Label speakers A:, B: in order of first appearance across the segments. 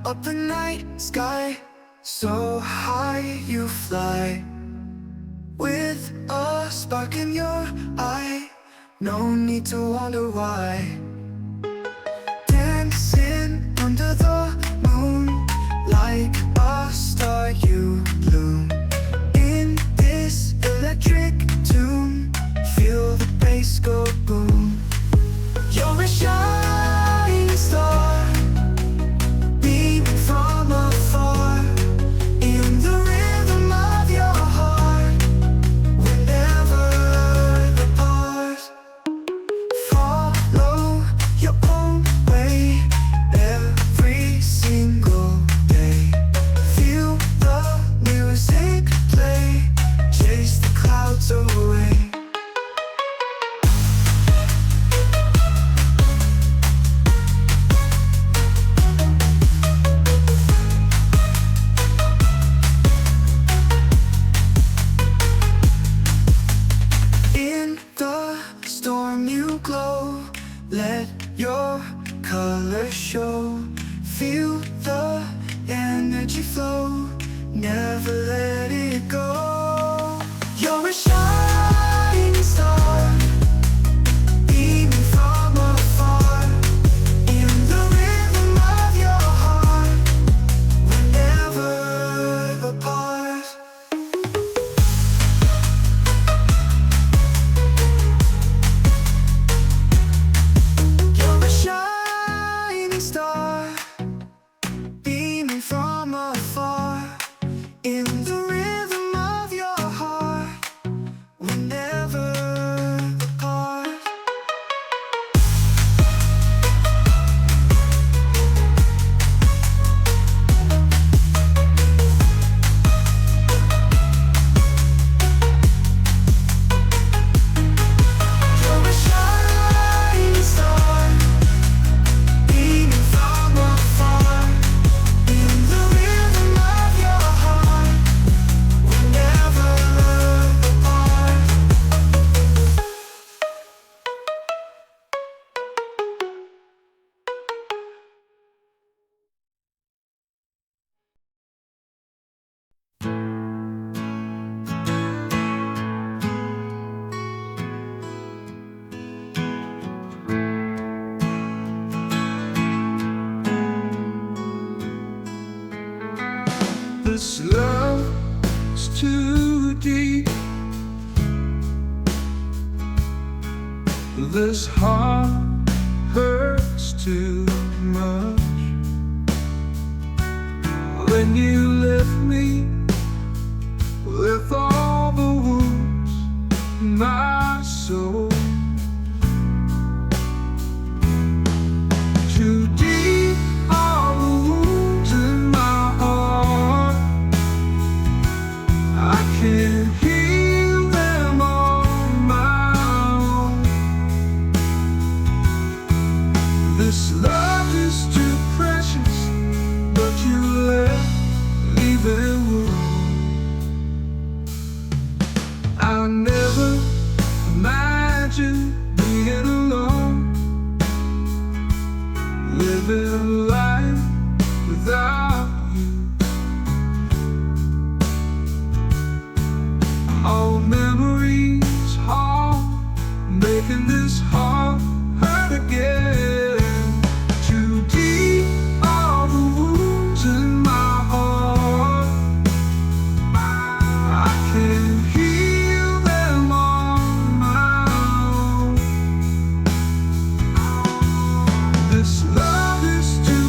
A: up the night sky, so high you fly, with a spark in your eye. No need to wonder why. Dancing under the moon, like a star you bloom. In this electric tune, feel the bass go boom. You're a shining star, beaming from afar, in the rhythm of your heart. We're never apart. Follow your own way every single day. Feel the music play, chase the clouds away. In the storm you glow, let your colors show. Feel the energy flow, never let it go. You're a shining star, beaming from afar, in the rhythm of your heart. We're never apart. You're a shining star, beaming from afar, in the rhythm of your heart. We're never apart. You're a shining star, beaming from afar, in the rhythm of your heart. We're never apart. This love is too deep. This heart hurts too much. When you left me with all the wounds in my soul, too deep are the wounds in my heart. I can't heal them on my own. This love is too precious, but you leave it wound. I never imagined being alone, living life without you. All memories hard, making this heart hurt again. Too deep are the wounds in my heart. I can't heal them on my own. This love is too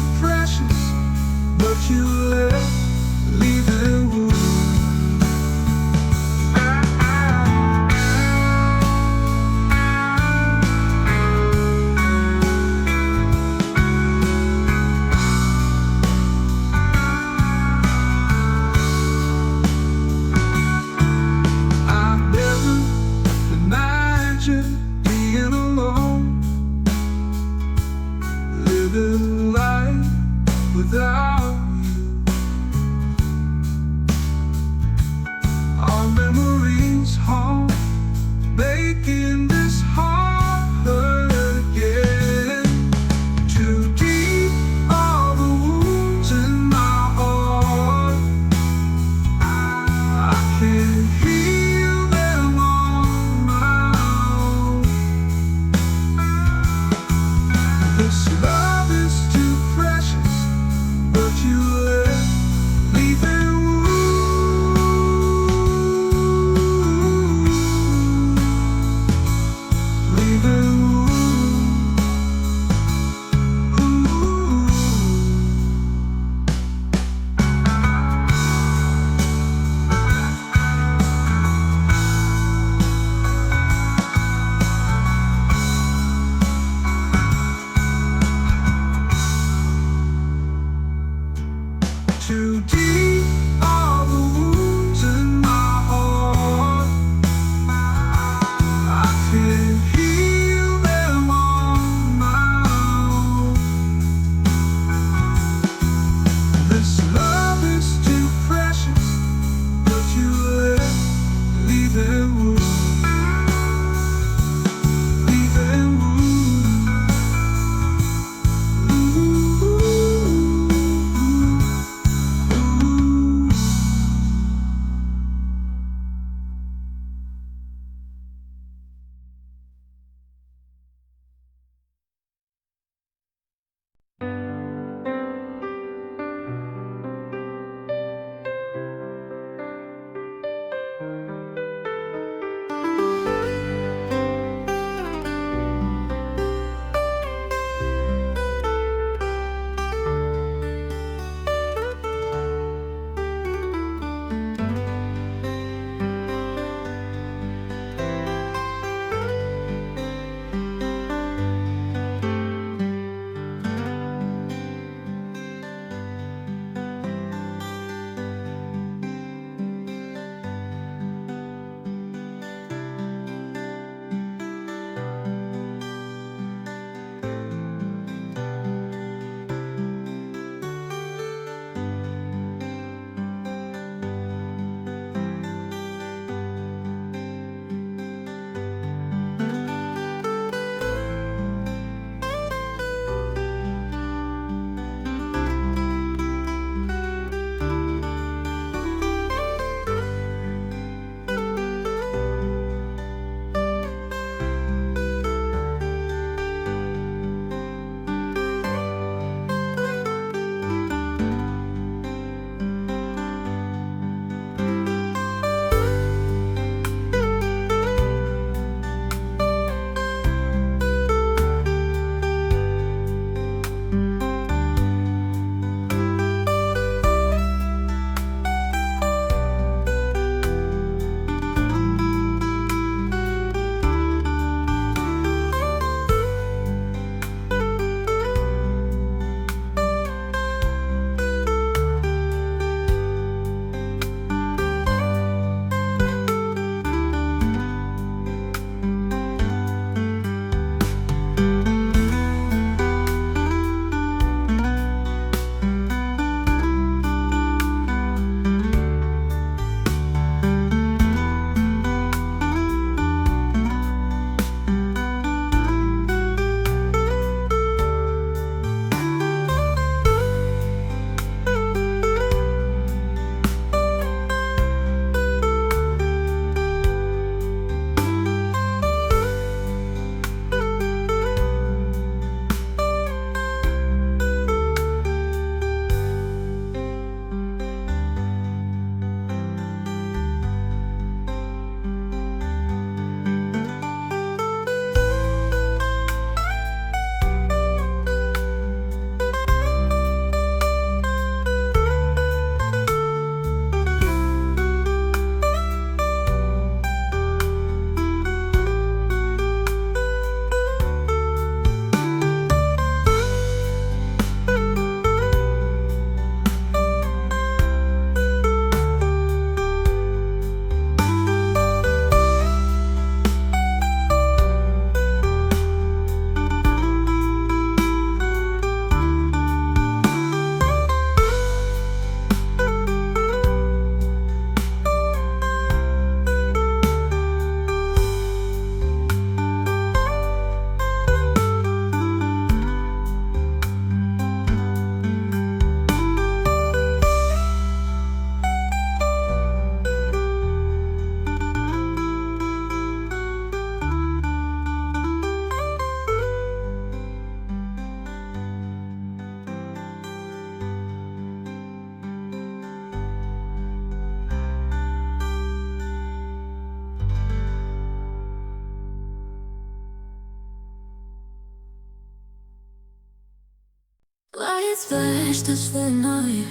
B: flash this the night.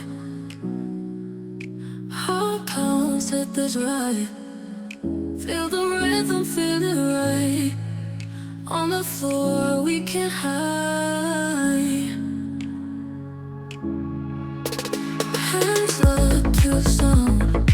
B: Heart pounds at this right. Feel the rhythm, feel it right. On the floor we can't hide. Hands up to the sound.